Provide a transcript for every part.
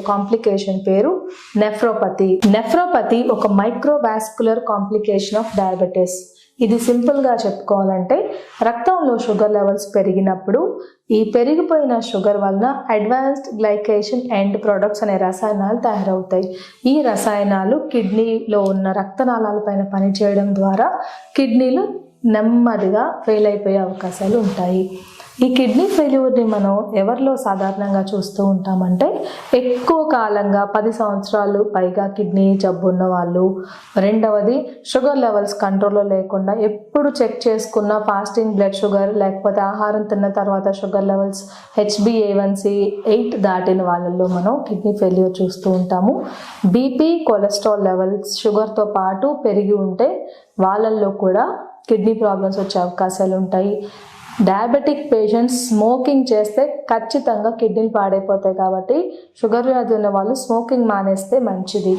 Complication పేరు nephropathy. Nephropathy ఒక microvascular complication of diabetes. ఇది సింపుల్ గా చెప్పుకోవాలంటే రక్తంలో షుగర్ లెవెల్స్ పెరిగినప్పుడు ఈ పెరిగిపోయిన షుగర్ వలన అడ్వాన్స్డ్ గ్లైకేషన్ ఎండ్ ప్రొడక్ట్స్ అనే రసాయనాలు తయారవుతాయి. ఈ రసాయనాలు కిడ్నీలో ఉన్న రక్తనాళాల పైన పనిచేయడం ద్వారా కిడ్నీలు నెమ్మదిగా ఫెయిల్ అయిపోయే అవకాశాలు ఉంటాయి. ఈ కిడ్నీ ఫెయిల్యూర్ని మనం ఎవరిలో సాధారణంగా చూస్తూ ఉంటామంటే ఎక్కువ కాలంగా 10 సంవత్సరాలు పైగా కిడ్నీ జబ్బు ఉన్న వాళ్ళు, రెండవది షుగర్ లెవెల్స్ కంట్రోల్లో లేకుండా ఎప్పుడు చెక్ చేసుకున్న ఫాస్టింగ్ బ్లడ్ షుగర్ లేకపోతే ఆహారం తిన్న తర్వాత షుగర్ లెవెల్స్ HbA1c 8 దాటిన వాళ్ళల్లో మనం కిడ్నీ ఫెయిల్యూర్ చూస్తూ ఉంటాము. బీపీ, కొలెస్ట్రాల్ లెవెల్స్ షుగర్తో పాటు పెరిగి ఉంటే వాళ్ళల్లో కూడా కిడ్నీ ప్రాబ్లమ్స్ వచ్చే అవకాశాలు ఉంటాయి. డయాబెటిక్ పేషెంట్స్ స్మోకింగ్ చేస్తే ఖచ్చితంగా కిడ్నీలు పాడైపోతాయి కాబట్టి షుగర్ వ్యాధి ఉన్న వాళ్ళు స్మోకింగ్ మానేస్తే మంచిది.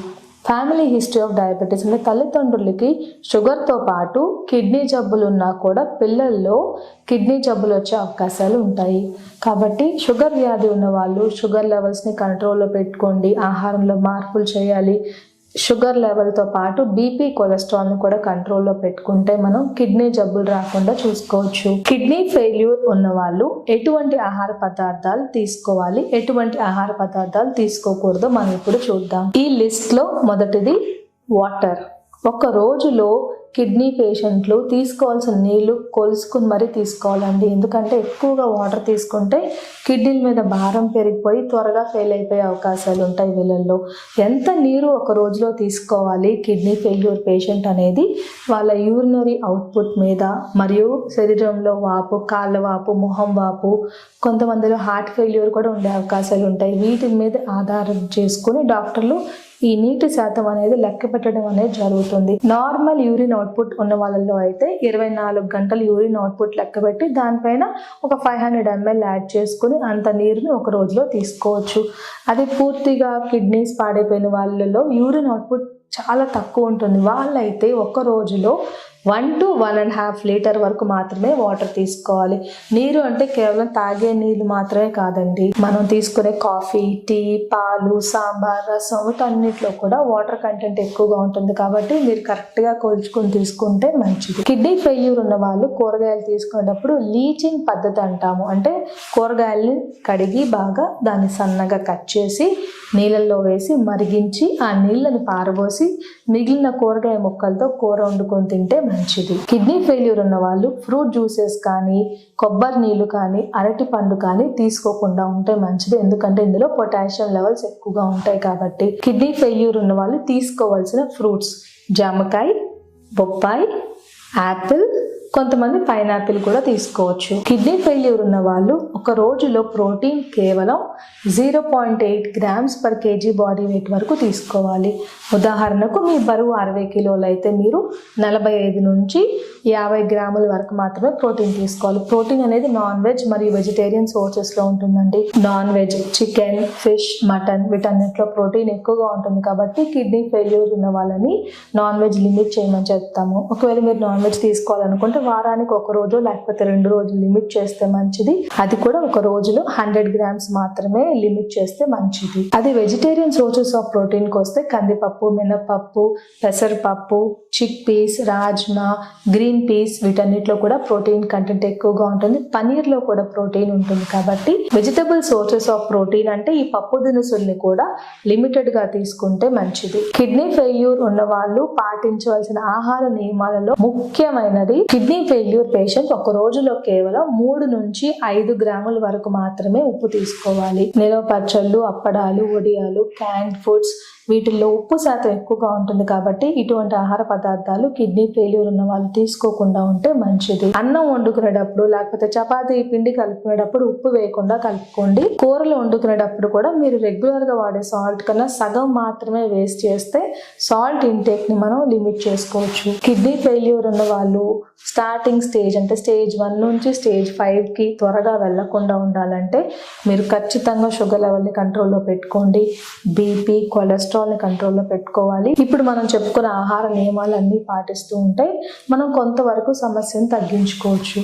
ఫ్యామిలీ హిస్టరీ ఆఫ్ డయాబెటీస్ అంటే తల్లిదండ్రులకి షుగర్తో పాటు కిడ్నీ జబ్బులు ఉన్నా కూడా పిల్లల్లో కిడ్నీ జబ్బులు వచ్చే అవకాశాలు ఉంటాయి. కాబట్టి షుగర్ వ్యాధి ఉన్న వాళ్ళు షుగర్ లెవెల్స్ని కంట్రోల్లో పెట్టుకోండి, ఆహారంలో మార్పులు చేయాలి. షుగర్ లెవెల్తో పాటు బీపీ, కొలెస్ట్రాల్ని కూడా కంట్రోల్లో పెట్టుకుంటే మనం కిడ్నీ జబ్బులు రాకుండా చూసుకోవచ్చు. కిడ్నీ ఫెయిల్యూర్ ఉన్న వాళ్ళు ఎటువంటి ఆహార పదార్థాలు తీసుకోవాలి, ఎటువంటి ఆహార పదార్థాలు తీసుకోకూడదో మనం ఇప్పుడు చూద్దాం. ఈ లిస్ట్లో మొదటిది వాటర్. ఒక రోజులో కిడ్నీ పేషెంట్లు తీసుకోవాల్సిన నీళ్లు కొలుసుకుని మరీ తీసుకోవాలండి. ఎందుకంటే ఎక్కువగా వాటర్ తీసుకుంటే కిడ్నీల మీద భారం పెరిగిపోయి త్వరగా ఫెయిల్ అయిపోయే అవకాశాలు ఉంటాయి వీళ్ళల్లో. ఎంత నీరు ఒక రోజులో తీసుకోవాలి కిడ్నీ ఫెయిల్యూర్ పేషెంట్ అనేది వాళ్ళ యూరినరీ అవుట్పుట్ మీద, మరియు శరీరంలో వాపు, కాళ్ళ వాపు, మొహం వాపు, కొంతమందిలో హార్ట్ ఫెయిల్యూర్ కూడా ఉండే అవకాశాలు ఉంటాయి. వీటి మీద ఆధారం చేసుకుని డాక్టర్లు ఈ నీటి శాతం అనేది లెక్క పెట్టడం అనేది జరుగుతుంది. నార్మల్ యూరిన్ అవుట్పుట్ ఉన్న వాళ్ళలో అయితే 24 గంటలు యూరిన్ అవుట్పుట్ లెక్క పెట్టి దానిపైన ఒక 500 ml యాడ్ చేసుకుని అంత నీరుని ఒక రోజులో తీసుకోవచ్చు. అది పూర్తిగా కిడ్నీస్ పాడైపోయిన వాళ్ళలో యూరిన్ అవుట్పుట్ చాలా తక్కువ ఉంటుంది. వాళ్ళైతే ఒక రోజులో 1 to 1.5 లీటర్ వరకు మాత్రమే వాటర్ తీసుకోవాలి. నీరు అంటే కేవలం తాగే నీళ్ళు మాత్రమే కాదండి, మనం తీసుకునే కాఫీ, టీ, పాలు, సాంబార్, రసం వీటన్నిటిలో కూడా వాటర్ కంటెంట్ ఎక్కువగా ఉంటుంది. కాబట్టి మీరు కరెక్ట్గా కొలుచుకొని తీసుకుంటే మంచిది. కిడ్నీ ఫెయిల్యూర్ ఉన్న వాళ్ళు కూరగాయలు తీసుకునేటప్పుడు లీచింగ్ పద్ధతి అంటాము. అంటే కూరగాయల్ని కడిగి బాగా దాన్ని సన్నగా కట్ చేసి నీళ్ళల్లో వేసి మరిగించి ఆ నీళ్ళని పారబోసి మిగిలిన కూరగాయ ముక్కలతో కూర వండుకొని తింటే మంచిది. కిడ్నీ ఫెయిల్యూర్ ఉన్న వాళ్ళు ఫ్రూట్ జ్యూసెస్ కానీ, కొబ్బరి నీళ్ళు కానీ, అరటి పండు కానీ తీసుకోకుండా ఉంటే మంచిది. ఎందుకంటే ఇందులో పొటాషియం లెవెల్స్ ఎక్కువగా ఉంటాయి. కాబట్టి కిడ్నీ ఫెయిల్యూర్ ఉన్న వాళ్ళు తీసుకోవాల్సిన ఫ్రూట్స్ జామకాయ, బొప్పాయి, యాపిల్, కొంతమంది పైనాపిల్ కూడా తీసుకోవచ్చు. కిడ్నీ ఫెయిల్యూర్ ఉన్న వాళ్ళు ఒక రోజులో ప్రోటీన్ కేవలం 0.8 grams per kg body weight వరకు తీసుకోవాలి. ఉదాహరణకు మీ బరువు 60 కిలోలు అయితే మీరు 45 నుంచి 50 గ్రాముల వరకు మాత్రమే ప్రోటీన్ తీసుకోవాలి. ప్రోటీన్ అనేది నాన్ వెజ్ మరియు వెజిటేరియన్ సోర్సెస్లో ఉంటుందండి. Non veg, chicken, fish, mutton వీటన్నిటిలో ప్రోటీన్ ఎక్కువగా ఉంటుంది. కాబట్టి కిడ్నీ ఫెయిల్యూర్ ఉన్న వాళ్ళని నాన్ వెజ్ లిమిట్ చేయమని చెప్తాము. ఒకవేళ మీరు నాన్ వెజ్ తీసుకోవాలనుకుంటే వారానికి ఒక రోజు లేకపోతే 2 రోజులు లిమిట్ చేస్తే మంచిది. అది కూడా ఒక రోజులో 100 grams మాత్రమే లిమిట్ చేస్తే మంచిది. అది వెజిటేరియన్ సోర్సెస్ ఆఫ్ ప్రోటీన్కి వస్తే కందిపప్పు, మినపప్పు, పెసరపప్పు, chick peas, rajma, green peas వీటన్నిటిలో కూడా ప్రోటీన్ కంటెంట్ ఎక్కువగా ఉంటుంది. పనీర్లో కూడా ప్రోటీన్ ఉంటుంది. కాబట్టి వెజిటబుల్ సోర్సెస్ ఆఫ్ ప్రోటీన్ అంటే ఈ పప్పు దినుసుల్ని కూడా లిమిటెడ్గా తీసుకుంటే మంచిది. కిడ్నీ ఫెయిల్యూర్ ఉన్న వాళ్ళు పాటించవలసిన ఆహార నియమాలలో ముఖ్యమైనది, కిడ్నీ ఫెయిల్యూర్ పేషెంట్ ఒక రోజులో కేవలం 3 నుంచి 5 గ్రాముల వరకు మాత్రమే ఉప్పు తీసుకోవాలి. నిలవ పచ్చళ్ళు, అప్పడాలు, వడియాలు, క్యాన్డ్ ఫుడ్స్ వీటిల్లో ఉప్పు శాతం ఎక్కువగా ఉంటుంది. కాబట్టి ఇటువంటి ఆహార పదార్థాలు కిడ్నీ ఫెయిల్యూర్ ఉన్న వాళ్ళు తీసుకోకుండా ఉంటే మంచిది. అన్నం వండుకునేటప్పుడు లేకపోతే చపాతీ పిండి కలుపుకునేటప్పుడు ఉప్పు వేయకుండా కలుపుకోండి. కూరలు వండుకునేటప్పుడు కూడా మీరు రెగ్యులర్ గా వాడే సాల్ట్ కన్నా సగం మాత్రమే వేస్ట్ చేస్తే సాల్ట్ ఇంటేక్ ని మనం లిమిట్ చేసుకోవచ్చు. కిడ్నీ ఫెయిల్యూర్ ఉన్న వాళ్ళు స్టార్టింగ్ స్టేజ్ అంటే స్టేజ్ 1 నుంచి స్టేజ్ 5కి త్వరగా వెళ్లకుండా ఉండాలంటే మీరు ఖచ్చితంగా షుగర్ లెవెల్ని కంట్రోల్లో పెట్టుకోండి. బీపీ, కొలెస్ట్రాల్ని కంట్రోల్లో పెట్టుకోవాలి. ఇప్పుడు మనం చెప్పుకున్న ఆహార నియమాలన్నీ పాటిస్తూ ఉంటే మనం కొంతవరకు సమస్యను తగ్గించుకోవచ్చు.